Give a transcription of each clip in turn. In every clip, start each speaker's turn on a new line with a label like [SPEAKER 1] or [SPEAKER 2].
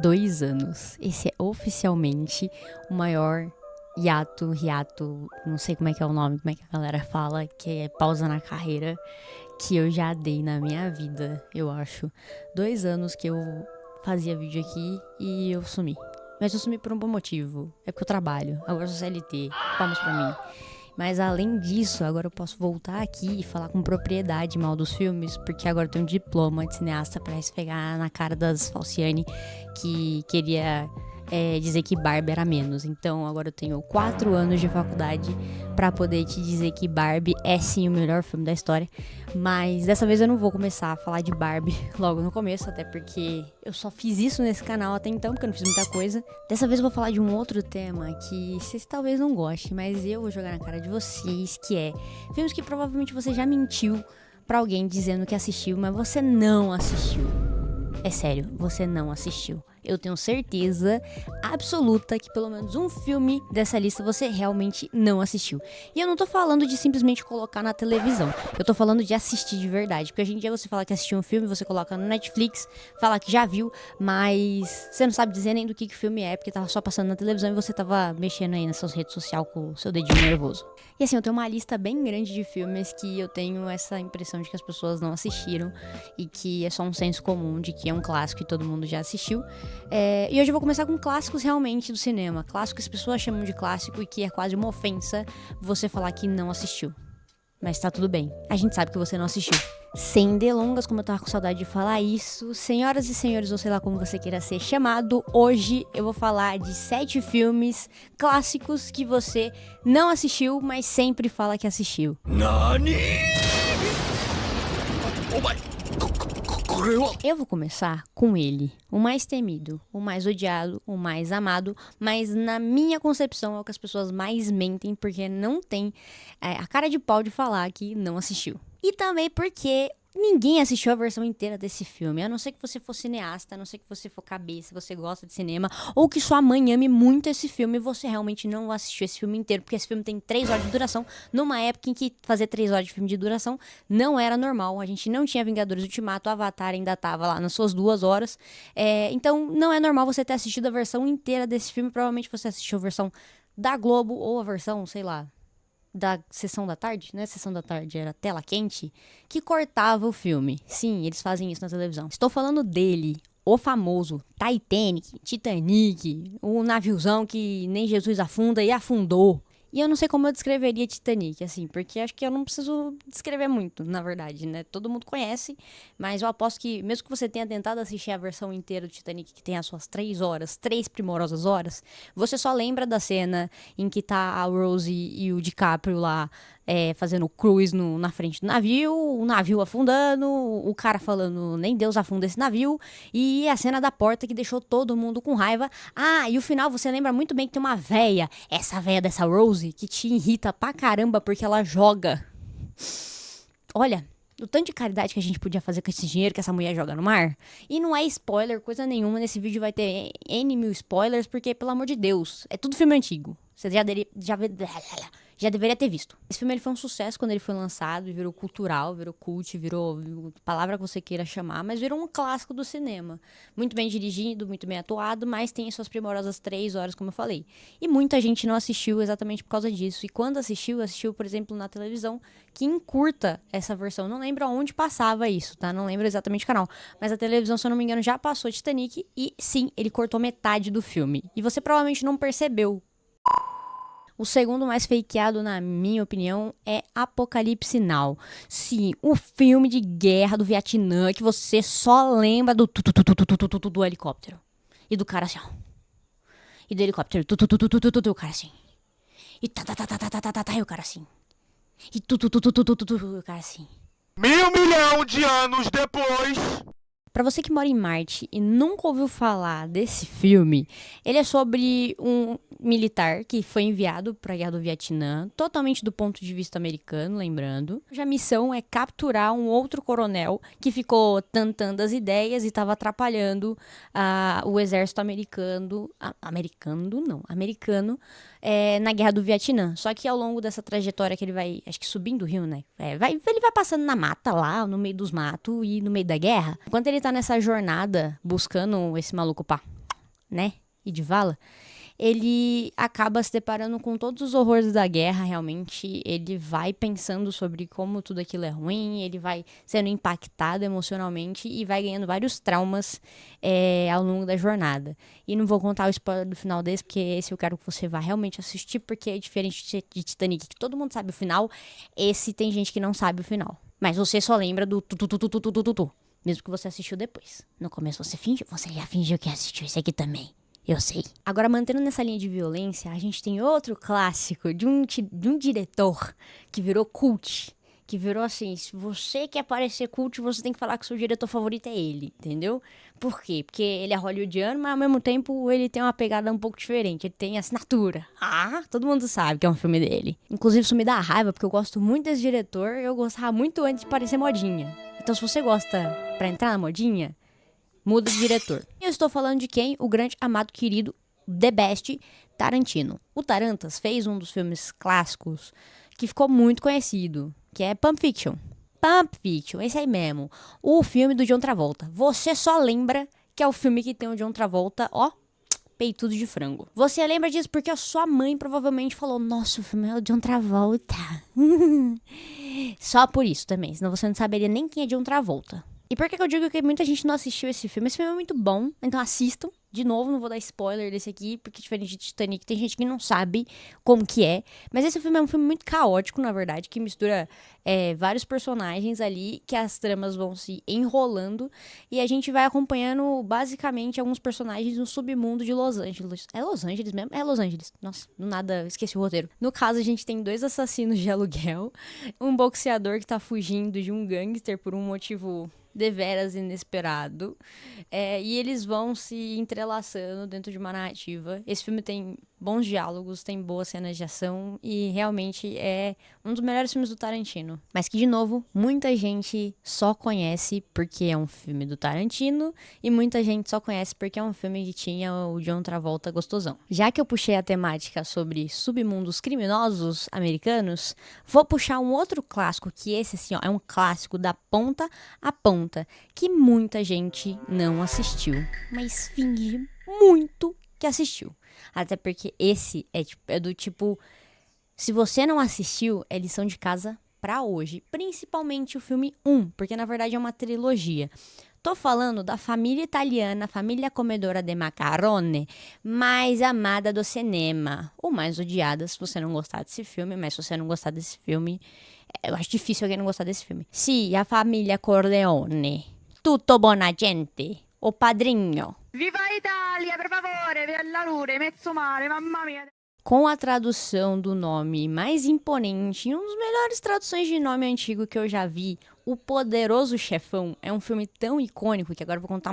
[SPEAKER 1] 2 anos. Esse é oficialmente o maior hiato, não sei como é que é o nome, como é que a galera fala, que é pausa na carreira, que eu já dei na minha vida, eu acho. 2 anos que eu fazia vídeo aqui e eu sumi. Mas eu sumi por um bom motivo. É porque eu trabalho. Agora eu sou CLT. Palmas pra mim. Mas além disso, agora eu posso voltar aqui e falar com propriedade mal dos filmes, porque agora eu tenho um diploma de cineasta pra esfregar na cara das Falciane, que queria dizer que Barbie era menos. Então agora eu tenho 4 anos de faculdade pra poder te dizer que Barbie é sim o melhor filme da história. Mas dessa vez eu não vou começar a falar de Barbie logo no começo, até porque eu só fiz isso nesse canal até então, porque eu não fiz muita coisa. Dessa vez eu vou falar de um outro tema que vocês talvez não gostem, mas eu vou jogar na cara de vocês, que é filmes que provavelmente você já mentiu pra alguém dizendo que assistiu, mas você não assistiu. É sério, você não assistiu. Eu tenho certeza absoluta que pelo menos um filme dessa lista você realmente não assistiu. E eu não tô falando de simplesmente colocar na televisão. Eu tô falando de assistir de verdade. Porque hoje em dia você fala que assistiu um filme, você coloca no Netflix, fala que já viu, mas você não sabe dizer nem do que o filme é, porque tava só passando na televisão e você tava mexendo aí nas suas redes sociais com o seu dedinho nervoso. E assim, eu tenho uma lista bem grande de filmes que eu tenho essa impressão de que as pessoas não assistiram e que é só um senso comum de que é um clássico e todo mundo já assistiu. E hoje eu vou começar com clássicos realmente do cinema. Clássico que as pessoas chamam de clássico e que é quase uma ofensa você falar que não assistiu. Mas tá tudo bem, a gente sabe que você não assistiu. Sem delongas, como eu tava com saudade de falar isso, senhoras e senhores, ou sei lá como você queira ser chamado, hoje eu vou falar de 7 filmes clássicos que você não assistiu, mas sempre fala que assistiu.
[SPEAKER 2] Nani?
[SPEAKER 1] Eu vou começar com ele, o mais temido, o mais odiado, o mais amado, mas na minha concepção é o que as pessoas mais mentem, porque não tem a cara de pau de falar que não assistiu. E também porque ninguém assistiu a versão inteira desse filme, a não ser que você for cineasta, a não ser que você for cabeça, você gosta de cinema, ou que sua mãe ame muito esse filme e você realmente não assistiu esse filme inteiro, porque esse filme tem 3 horas de duração, numa época em que fazer 3 horas de filme de duração não era normal, a gente não tinha Vingadores Ultimato, Avatar ainda tava lá nas suas 2 horas, então não é normal você ter assistido a versão inteira desse filme, provavelmente você assistiu a versão da Globo, ou a versão, sei lá, da Sessão da Tarde, né? Sessão da Tarde era tela quente, que cortava o filme. Sim, eles fazem isso na televisão. Estou falando dele, o famoso Titanic, o naviozão que nem Jesus afunda e afundou. E eu não sei como eu descreveria Titanic, assim, porque acho que eu não preciso descrever muito, na verdade, né? Todo mundo conhece, mas eu aposto que, mesmo que você tenha tentado assistir a versão inteira do Titanic, que tem as suas 3 horas, 3 primorosas horas, você só lembra da cena em que tá a Rose e o DiCaprio lá fazendo cruise na frente do navio, o navio afundando, o cara falando, nem Deus afunda esse navio, e a cena da porta que deixou todo mundo com raiva. Ah, e o final você lembra muito bem que tem uma véia, essa véia dessa Rose, que te irrita pra caramba porque ela joga. Olha, o tanto de caridade que a gente podia fazer com esse dinheiro que essa mulher joga no mar. E não é spoiler, coisa nenhuma, nesse vídeo vai ter N mil spoilers, porque, pelo amor de Deus, é tudo filme antigo. Você já deveria ter visto. Esse filme ele foi um sucesso quando ele foi lançado, virou cultural, virou cult, virou palavra que você queira chamar, mas virou um clássico do cinema. Muito bem dirigido, muito bem atuado, mas tem suas primorosas 3 horas, como eu falei. E muita gente não assistiu exatamente por causa disso. E quando assistiu, por exemplo, na televisão, que encurta essa versão. Não lembro aonde passava isso, tá? Não lembro exatamente o canal. Mas a televisão, se eu não me engano, já passou Titanic e sim, ele cortou metade do filme. E você provavelmente não percebeu. O segundo mais fakeado, na minha opinião, é Apocalipse Now. Sim, o filme de guerra do Vietnã que você só lembra do helicóptero. E do cara assim, ó. E do helicóptero, o cara assim. E e o cara assim. E o cara assim.
[SPEAKER 2] 1.000.000.000 de anos depois.
[SPEAKER 1] Pra você que mora em Marte e nunca ouviu falar desse filme, ele é sobre um militar que foi enviado pra Guerra do Vietnã, totalmente do ponto de vista americano, lembrando. Já a missão é capturar um outro coronel que ficou tantando as ideias e estava atrapalhando o exército americano, na Guerra do Vietnã. Só que ao longo dessa trajetória que ele vai, acho que subindo o rio, né? Ele vai passando na mata lá, no meio dos matos e no meio da guerra. Enquanto ele tá nessa jornada buscando esse maluco, pá, né, e de vala, ele acaba se deparando com todos os horrores da guerra, realmente. Ele vai pensando sobre como tudo aquilo é ruim, ele vai sendo impactado emocionalmente e vai ganhando vários traumas ao longo da jornada. E não vou contar o spoiler do final desse, porque esse eu quero que você vá realmente assistir, porque é diferente de Titanic, que todo mundo sabe o final. Esse tem gente que não sabe o final. Mas você só lembra do tu, mesmo que você assistiu depois. No começo você já fingiu que assistiu esse aqui também. Eu sei. Agora, mantendo nessa linha de violência, a gente tem outro clássico de um diretor que virou cult. Que virou assim, se você quer parecer cult, você tem que falar que o seu diretor favorito é ele, entendeu? Por quê? Porque ele é hollywoodiano, mas ao mesmo tempo ele tem uma pegada um pouco diferente. Ele tem assinatura. Todo mundo sabe que é um filme dele. Inclusive, isso me dá raiva, porque eu gosto muito desse diretor. Eu gostava muito antes de parecer modinha. Então, se você gosta pra entrar na modinha, muda de diretor. Eu estou falando de quem? O grande, amado, querido, The Best, Tarantino. O Tarantas fez um dos filmes clássicos que ficou muito conhecido, que é Pulp Fiction. Pulp Fiction, esse aí mesmo. O filme do John Travolta. Você só lembra que é o filme que tem o John Travolta, ó, peitudo de frango. Você lembra disso porque a sua mãe provavelmente falou, nossa, o filme é o John Travolta. Só por isso também, senão você não saberia nem quem é John Travolta. E por que eu digo que muita gente não assistiu esse filme? Esse filme é muito bom, então assistam. De novo, não vou dar spoiler desse aqui, porque diferente de Titanic, tem gente que não sabe como que é. Mas esse filme é um filme muito caótico, na verdade, que mistura vários personagens ali, que as tramas vão se enrolando. E a gente vai acompanhando, basicamente, alguns personagens no submundo de Los Angeles. É Los Angeles mesmo? É Los Angeles. Nossa, do nada, esqueci o roteiro. No caso, a gente tem 2 assassinos de aluguel, um boxeador que tá fugindo de um gangster por um motivo deveras inesperado, e eles vão se entrelaçando dentro de uma narrativa. Esse filme tem bons diálogos, tem boas cenas de ação e realmente é um dos melhores filmes do Tarantino. Mas que, de novo, muita gente só conhece porque é um filme do Tarantino e muita gente só conhece porque é um filme que tinha o John Travolta gostosão. Já que eu puxei a temática sobre submundos criminosos americanos, vou puxar um outro clássico, que esse, assim, ó, é um clássico da ponta a ponta, que muita gente não assistiu, mas finge muito que assistiu. Até porque esse é do tipo, se você não assistiu, é lição de casa pra hoje. Principalmente o filme 1, porque na verdade é uma trilogia. Tô falando da família italiana, família comedora de macarone, mais amada do cinema. Ou mais odiada, se você não gostar desse filme. Mas se você não gostar desse filme, eu acho difícil alguém não gostar desse filme. Sì, a famiglia Corleone. Tutto buona gente. O Padrinho.
[SPEAKER 3] Viva Italia, per favore, la lure, mezzo mare, mamma mia.
[SPEAKER 1] Com a tradução do nome mais imponente, uma das melhores traduções de nome antigo que eu já vi, O Poderoso Chefão. É um filme tão icônico que agora eu vou contar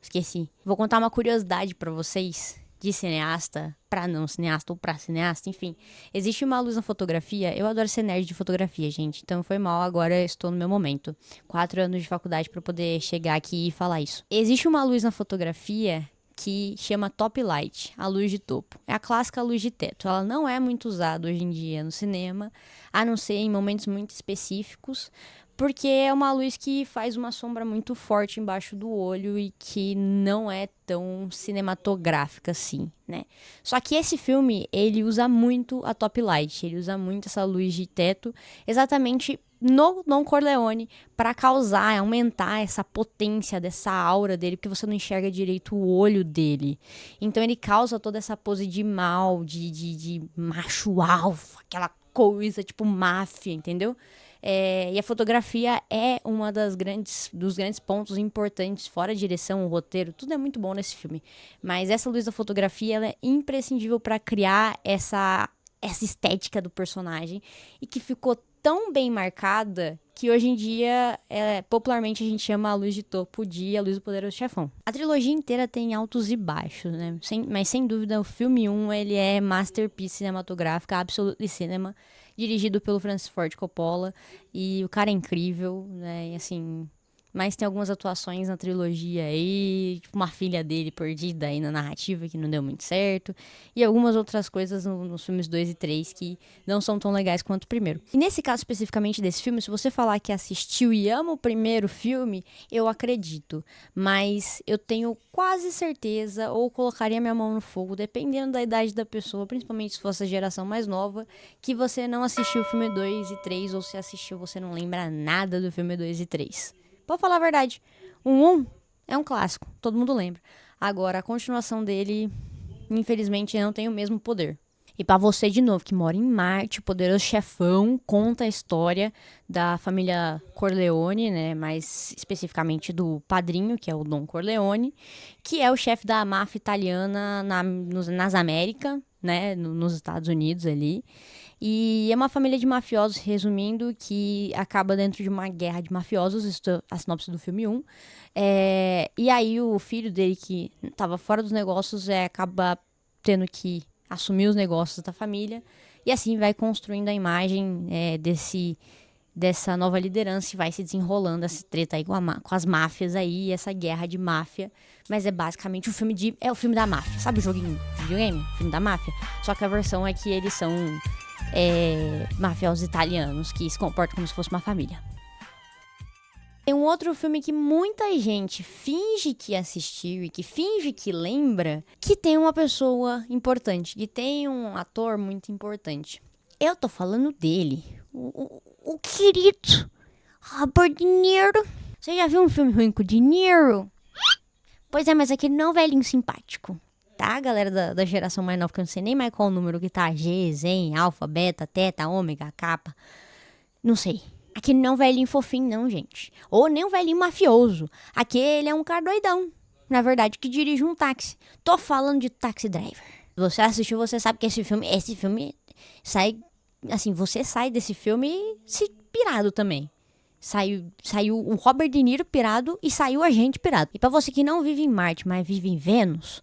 [SPEAKER 1] Esqueci. Vou contar uma curiosidade pra vocês, de cineasta, pra não cineasta ou pra cineasta, enfim. Existe uma luz na fotografia. Eu adoro ser nerd de fotografia, gente. Então foi mal, agora estou no meu momento. 4 anos de faculdade pra poder chegar aqui e falar isso. Existe uma luz na fotografia que chama top light, a luz de topo. É a clássica luz de teto. Ela não é muito usada hoje em dia no cinema, a não ser em momentos muito específicos, porque é uma luz que faz uma sombra muito forte embaixo do olho e que não é tão cinematográfica assim, né? Só que esse filme, ele usa muito a top light, ele usa muito essa luz de teto, exatamente no Don Corleone, para causar, aumentar essa potência dessa aura dele, porque você não enxerga direito o olho dele. Então ele causa toda essa pose de mal, de macho alfa, aquela coisa tipo máfia, entendeu? E a fotografia é uma dos grandes pontos importantes, fora a direção, o roteiro, tudo é muito bom nesse filme. Mas essa luz da fotografia, ela é imprescindível para criar essa estética do personagem e que ficou tão bem marcada que hoje em dia, popularmente a gente chama a luz de topo de A Luz do Poderoso Chefão. A trilogia inteira tem altos e baixos, né? Mas sem dúvida o filme 1, ele é masterpiece cinematográfica, Absolutely Cinema, dirigido pelo Francis Ford Coppola, e o cara é incrível, né? E assim, mas tem algumas atuações na trilogia aí, tipo uma filha dele perdida aí na narrativa que não deu muito certo, e algumas outras coisas nos filmes 2 e 3 que não são tão legais quanto o primeiro. E nesse caso especificamente desse filme, se você falar que assistiu e ama o primeiro filme, eu acredito, mas eu tenho quase certeza, ou colocaria minha mão no fogo, dependendo da idade da pessoa, principalmente se fosse a geração mais nova, que você não assistiu o filme 2 e 3, ou se assistiu você não lembra nada do filme 2 e 3. Pode falar a verdade. O 1 é um clássico, todo mundo lembra. Agora, a continuação dele, infelizmente, não tem o mesmo poder. E pra você, de novo, que mora em Marte, o Poderoso Chefão conta a história da família Corleone, né? Mais especificamente do padrinho, que é o Don Corleone, que é o chefe da máfia italiana nas Américas, né? Nos Estados Unidos ali. E é uma família de mafiosos, resumindo, que acaba dentro de uma guerra de mafiosos, isso é a sinopse do filme 1. E aí o filho dele, que estava fora dos negócios, acaba tendo que assumir os negócios da família. E assim vai construindo a imagem dessa nova liderança e vai se desenrolando essa treta aí com as máfias aí, essa guerra de máfia. Mas é basicamente o filme o filme da máfia. Sabe o joguinho de videogame? O filme da máfia? Só que a versão é que eles são mafiosos italianos que se comportam como se fosse uma família. Tem um outro filme que muita gente finge que assistiu e que finge que lembra, que tem uma pessoa importante, que tem um ator muito importante. Eu tô falando dele, o querido Robert De Niro. Você já viu um filme ruim com o De Niro? Pois é, mas aquele não velhinho simpático. Tá, galera da geração mais nova, que eu não sei nem mais qual o número que tá. G, Zen, Alfa, Beta, Teta, Ômega, Kappa. Não sei. Aquele não velhinho fofinho, não, gente. Ou nem um velhinho mafioso. Aquele é um cara doidão. Na verdade, que dirige um táxi. Tô falando de Taxi Driver. Você assistiu, você sabe que esse filme sai... Assim, você sai desse filme pirado também. Saiu o Robert De Niro pirado e saiu a gente pirado. E pra você que não vive em Marte, mas vive em Vênus...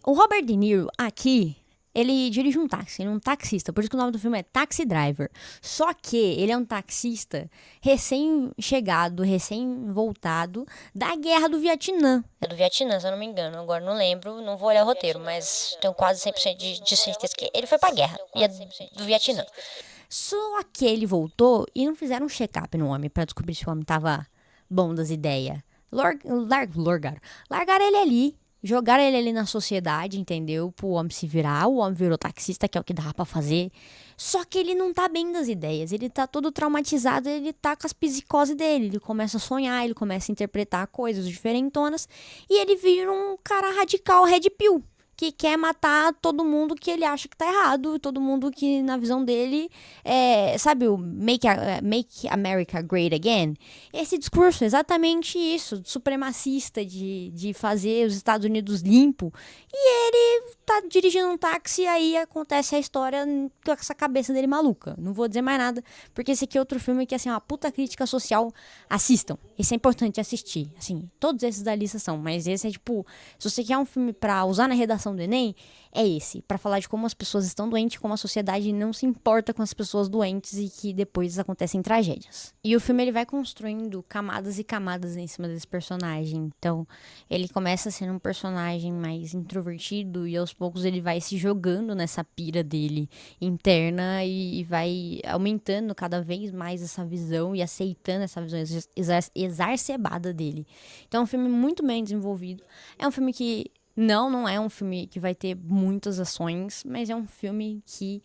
[SPEAKER 1] O Robert De Niro, aqui, ele dirige um táxi, ele é um taxista, por isso que o nome do filme é Taxi Driver. Só que ele é um taxista recém-chegado, recém-voltado da Guerra do Vietnã. É do Vietnã, se eu não me engano, agora não lembro, não vou olhar o roteiro, mas tenho quase 100% de certeza que ele foi pra guerra, e é do Vietnã. Só que ele voltou e não fizeram um check-up no homem pra descobrir se o homem tava bom das ideias. Largaram ele ali. Jogaram ele ali na sociedade, entendeu? Pro homem se virar. O homem virou taxista, que é o que dava pra fazer. Só que ele não tá bem das ideias. Ele tá todo traumatizado, ele tá com as psicoses dele. Ele começa a sonhar, ele começa a interpretar coisas diferentonas. E ele vira um cara radical, red pill. Que quer matar todo mundo que ele acha que tá errado. Todo mundo que, na visão dele, sabe o Make America Great Again? Esse discurso, exatamente isso, supremacista, de fazer os Estados Unidos limpo. E ele tá dirigindo um táxi e aí acontece a história com essa cabeça dele maluca. Não vou dizer mais nada, porque esse aqui é outro filme que, assim, é uma puta crítica social. Assistam. Esse é importante assistir. Assim, todos esses da lista são, mas esse é tipo, se você quer um filme pra usar na redação do Enem, é esse, pra falar de como as pessoas estão doentes, como a sociedade não se importa com as pessoas doentes e que depois acontecem tragédias. E o filme ele vai construindo camadas e camadas em cima desse personagem. Então, ele começa sendo um personagem mais introvertido e aos poucos ele vai se jogando nessa pira dele interna e vai aumentando cada vez mais essa visão e aceitando essa visão exacerbada dele. Então, é um filme muito bem desenvolvido. É um filme que não é um filme que vai ter muitas ações, mas é um filme que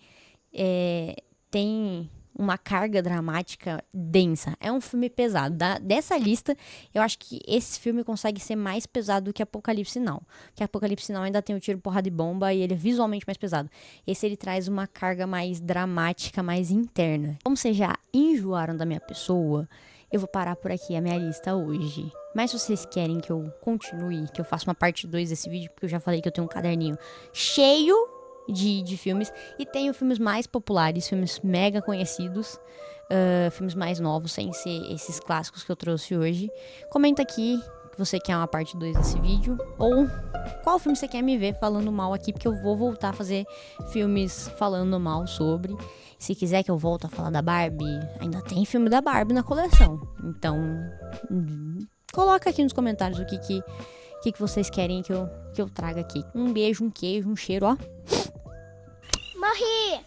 [SPEAKER 1] tem uma carga dramática densa. É um filme pesado. Dessa lista, eu acho que esse filme consegue ser mais pesado do que Apocalipse Now. Porque Apocalipse Now ainda tem o tiro, porrada e bomba e ele é visualmente mais pesado. Esse ele traz uma carga mais dramática, mais interna. Como vocês já enjoaram da minha pessoa, eu vou parar por aqui a minha lista hoje. Mas se vocês querem que eu continue, que eu faça uma parte 2 desse vídeo, porque eu já falei que eu tenho um caderninho cheio de filmes, e tenho filmes mais populares, filmes mega conhecidos, filmes mais novos, sem ser esses clássicos que eu trouxe hoje. Comenta aqui que você quer uma parte 2 desse vídeo, ou qual filme você quer me ver falando mal aqui, porque eu vou voltar a fazer filmes falando mal sobre. Se quiser que eu volte a falar da Barbie, ainda tem filme da Barbie na coleção. Então, Coloca aqui nos comentários o que vocês querem que eu traga aqui. Um beijo, um queijo, um cheiro, ó.
[SPEAKER 4] Morri!